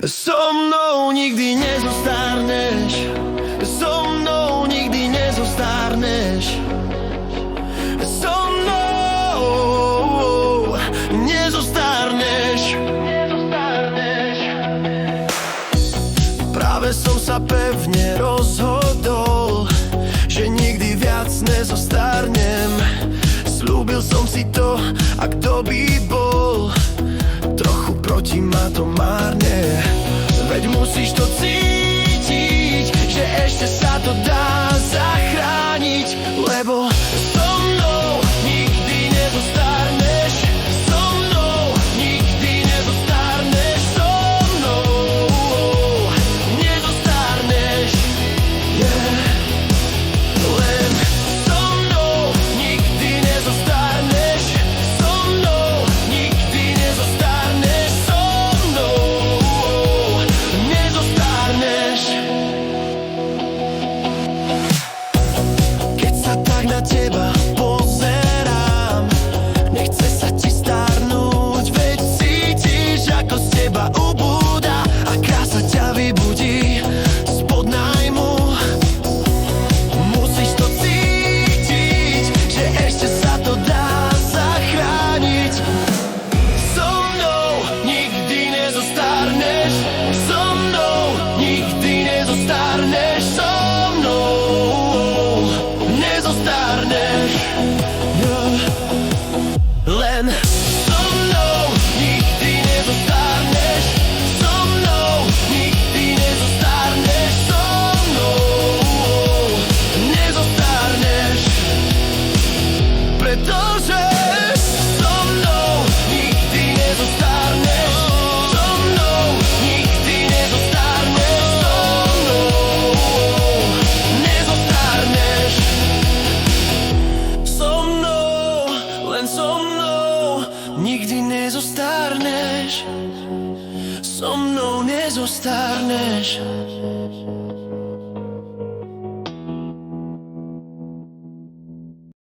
So mnou nikdy nezostárneš, so mnou nikdy nezostárneš, so mnou nezostárneš. Práve som sa pevne rozhodol, že nikdy viac nezostárnem. Sľúbil som si to, a kto by bol trochu proti, má to márne. Veď musíš to cítiť, že ešte sa to dá zachrániť, lebo so mnou nikdy nezostárneš, so mnou nikdy nezostárneš, so mnou nezostárneš, yeah. Len so mnou nikdy nezostárneš, so mnou nikdy nezostárneš, so mnou nezostárneš. Keď sa tak na teba pozerám, nechce sa ti starnúť, veď cítiš, ako z teba ubúda a krása ťa vybudí spod nájmu. Musíš to cítiť, že ešte sa to dá zachrániť. So mnou nikdy nezostárneš, so mnou nikdy nezostárneš, so mnou nezostárneš, yeah. Len so mnou nikdy nezostárneš, so mnou nikdy nezostárneš, so mnou nezostárneš, pretože so mnou nikdy nezostárneš, so mnou nikdy nezostárneš, so mnou nezostárneš, so mnou, len so mnou nikdy nezostárneš, so mnou nezostárneš.